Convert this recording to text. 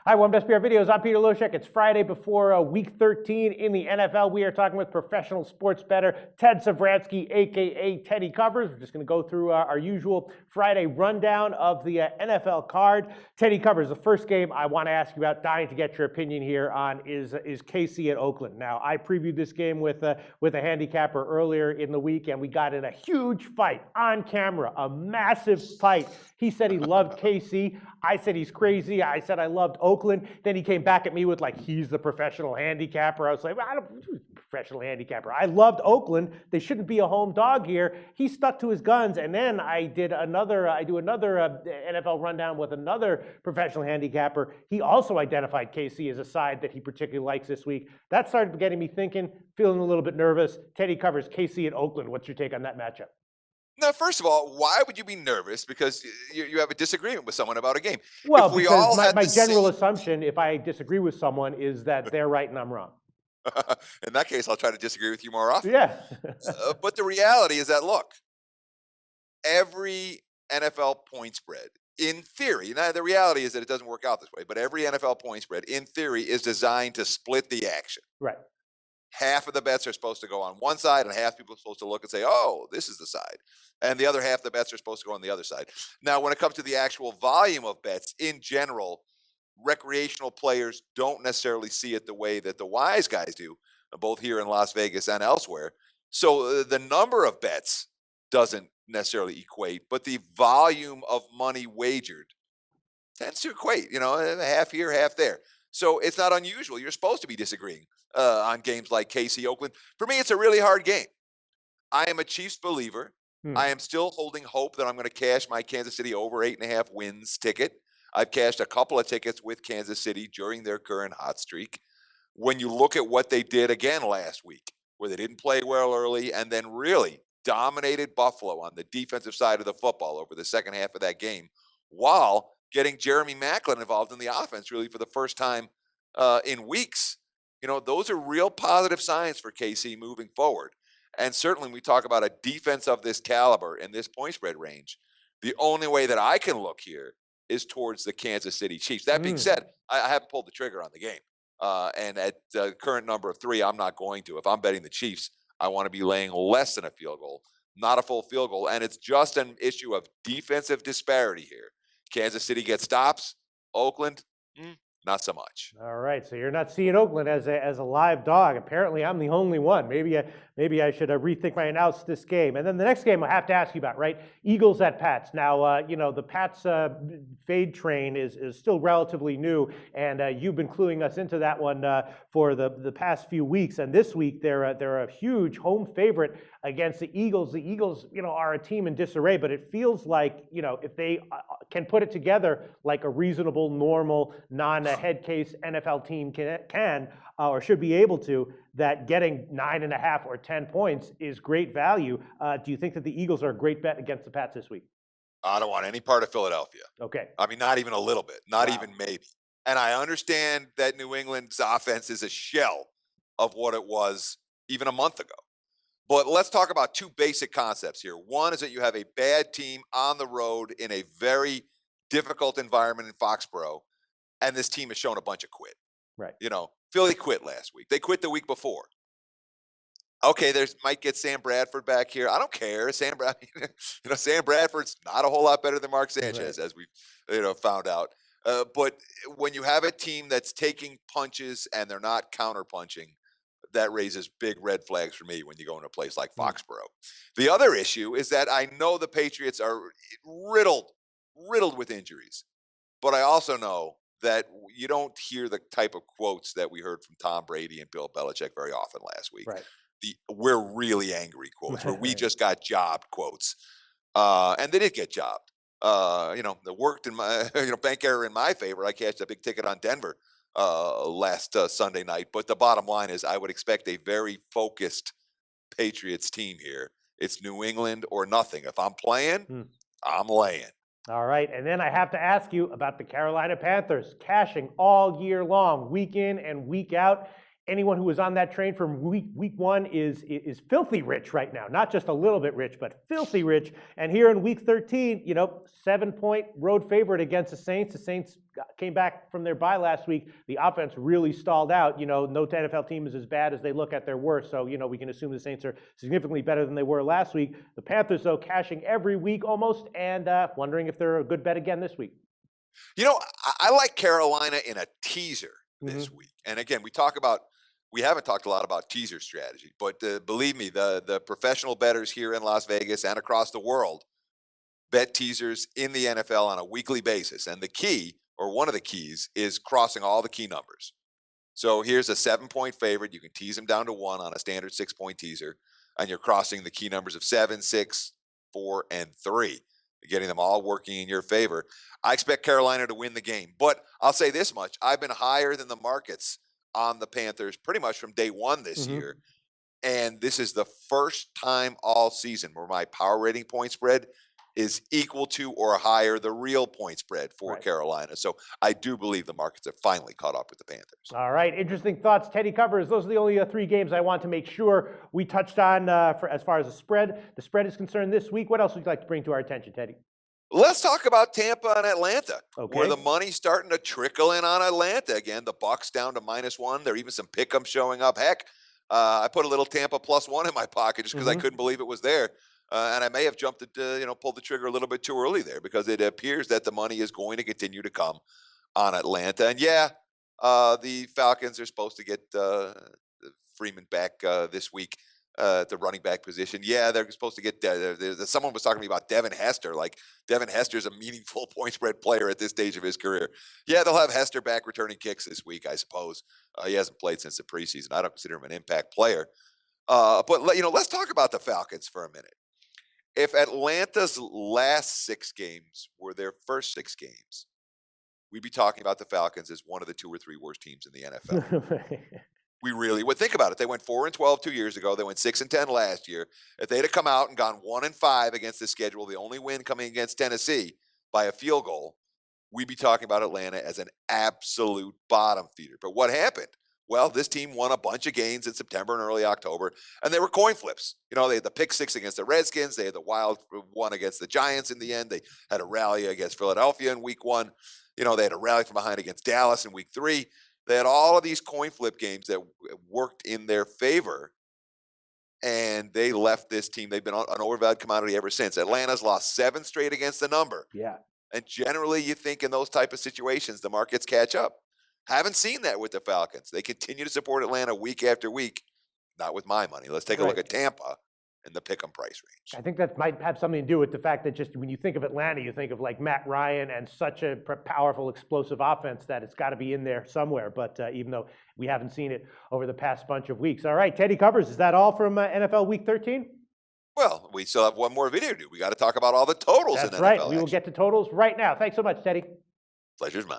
Hi, One Best SBR Videos. I'm Peter Loshak. It's Friday before Week 13 in the NFL. We are talking with professional sports bettor Ted Savratsky, a.k.a. Teddy Covers. We're just going to go through our usual Friday rundown of the NFL card. Teddy Covers, the first game I want to ask you about, dying to get your opinion here on, is KC at Oakland. Now, I previewed this game with a handicapper earlier in the week, and we got in a huge fight on camera, a massive fight. He said he loved KC. I said he's crazy. I said I loved Oakland. Then he came back at me with he's the professional handicapper. I was like, well, I don't professional handicapper. I loved Oakland. They shouldn't be a home dog here. He stuck to his guns. And then I do another NFL rundown with another professional handicapper. He also identified KC as a side that he particularly likes this week. That started getting me thinking, feeling a little bit nervous. Teddy Covers, KC at Oakland. What's your take on that matchup? Now, first of all, why would you be nervous? Because you have a disagreement with someone about a game. Well, if we because all had my the general same... assumption, if I disagree with someone, is that they're right and I'm wrong. In that case, I'll try to disagree with you more often. Yeah. But the reality is that, look, every NFL point spread, in theory, now the reality is that it doesn't work out this way, but every NFL point spread, in theory, is designed to split the action. Right. Half of the bets are supposed to go on one side, and half people are supposed to look and say, oh, this is the side. And the other half of the bets are supposed to go on the other side. Now, when it comes to the actual volume of bets, in general, recreational players don't necessarily see it the way that the wise guys do, both here in Las Vegas and elsewhere. So the number of bets doesn't necessarily equate, but the volume of money wagered tends to equate, half here, half there. So it's not unusual. You're supposed to be disagreeing on games like KC Oakland. For me, it's a really hard game. I am a Chiefs believer. I am still holding hope that I'm going to cash my Kansas City over 8.5 wins ticket. I've cashed a couple of tickets with Kansas City during their current hot streak. When you look at what they did again last week, where they didn't play well early and then really dominated Buffalo on the defensive side of the football over the second half of that game, while getting Jeremy Maclin involved in the offense really for the first time in weeks. Those are real positive signs for KC moving forward. And certainly when we talk about a defense of this caliber in this point spread range, the only way that I can look here is towards the Kansas City Chiefs. That being said, I haven't pulled the trigger on the game. And at the current number of 3, I'm not going to. If I'm betting the Chiefs, I want to be laying less than a field goal, not a full field goal. And it's just an issue of defensive disparity here. Kansas City gets stops. Oakland, not so much. All right, so you're not seeing Oakland as a live dog. Apparently, I'm the only one. Maybe I should rethink my analysis of this game. And then the next game I have to ask you about, right? Eagles at Pats. Now, the Pats fade train is still relatively new, and you've been cluing us into that one for the past few weeks. And this week, they're a huge home favorite against the Eagles. The Eagles, are a team in disarray, but it feels like, if they can put it together like a reasonable, normal, non-head case NFL team can or should be able to, that getting 9.5 or 10 points is great value. Do you think that the Eagles are a great bet against the Pats this week? I don't want any part of Philadelphia. Okay. I mean, not even a little bit, not even maybe. And I understand that New England's offense is a shell of what it was even a month ago. But let's talk about two basic concepts here. One is that you have a bad team on the road in a very difficult environment in Foxborough, and this team has shown a bunch of quit. Right. Philly quit last week. They quit the week before. Okay, might get Sam Bradford back here. I don't care. Sam Bradford's not a whole lot better than Mark Sanchez, as we've found out. But when you have a team that's taking punches and they're not counter-punching, that raises big red flags for me when you go into a place like Foxborough. The other issue is that I know the Patriots are riddled with injuries, but I also know that you don't hear the type of quotes that we heard from Tom Brady and Bill Belichick very often last week. Right. We're really angry quotes, where we just got jobbed quotes. And they did get jobbed. That worked in my, bank error in my favor. I cashed a big ticket on Denver last Sunday night. But the bottom line is I would expect a very focused Patriots team here. It's New England or nothing. If I'm playing, I'm laying. All right, and then I have to ask you about the Carolina Panthers, cashing all year long, week in and week out. anyone who was on that train from week one is filthy rich right now. Not just a little bit rich, but filthy rich. And here in week 13, 7-point road favorite against the Saints. The Saints came back from their bye last week. The offense really stalled out. No NFL team is as bad as they look at their worst. So, we can assume the Saints are significantly better than they were last week. The Panthers, though, cashing every week almost, and wondering if they're a good bet again this week. I like Carolina in a teaser this week. And again, we haven't talked a lot about teaser strategy, but believe me, the professional bettors here in Las Vegas and across the world bet teasers in the NFL on a weekly basis. And the key, or one of the keys, is crossing all the key numbers. So here's a 7-point favorite. You can tease them down to 1 on a standard 6-point teaser, and you're crossing the key numbers of 7, 6, 4, and 3. Getting them all working in your favor. I expect Carolina to win the game, but I'll say this much. I've been higher than the markets on the Panthers pretty much from day one this year. And this is the first time all season where my power rating point spread is equal to or higher the real point spread for Carolina. So I do believe the markets have finally caught up with the Panthers. All right, interesting thoughts. Teddy Covers, those are the only 3 games I want to make sure we touched on as far as the spread is concerned this week. What else would you like to bring to our attention, Teddy? Let's talk about Tampa and Atlanta, Okay. where the money's starting to trickle in on Atlanta again. The Bucs down to -1. There are even some pick'ems showing up. Heck, I put a little Tampa +1 in my pocket just because I couldn't believe it was there. And I may have pulled the trigger a little bit too early there because it appears that the money is going to continue to come on Atlanta. And the Falcons are supposed to get Freeman back this week at the running back position. Yeah, they're supposed to get someone was talking to me about Devin Hester. Like Devin Hester is a meaningful point spread player at this stage of his career. Yeah, they'll have Hester back returning kicks this week, I suppose. He hasn't played since the preseason. I don't consider him an impact player. But let's talk about the Falcons for a minute. If Atlanta's last 6 games were their first 6 games, we'd be talking about the Falcons as one of the 2 or 3 worst teams in the NFL. We really would. Think about it. They went 4-12 2 years ago. They went 6-10 last year. If they'd have come out and gone 1-5 against this schedule, the only win coming against Tennessee by a field goal, we'd be talking about Atlanta as an absolute bottom feeder. But what happened? Well, this team won a bunch of games in September and early October, and they were coin flips. They had the pick 6 against the Redskins. They had the wild one against the Giants in the end. They had a rally against Philadelphia in week 1. They had a rally from behind against Dallas in week 3. They had all of these coin flip games that worked in their favor, and they left this team. They've been an overvalued commodity ever since. Atlanta's lost 7 straight against the number. Yeah. And generally, you think in those type of situations, the markets catch up. Haven't seen that with the Falcons. They continue to support Atlanta week after week. Not with my money. Let's take a look at Tampa and the pick'em price range. I think that might have something to do with the fact that just when you think of Atlanta, you think of like Matt Ryan and such a powerful, explosive offense that it's got to be in there somewhere. But even though we haven't seen it over the past bunch of weeks. All right, Teddy Covers, is that all from NFL Week 13? Well, we still have one more video to do. We got to talk about all the totals in NFL. That's right. We will get to totals right now. Thanks so much, Teddy. Pleasure's mine.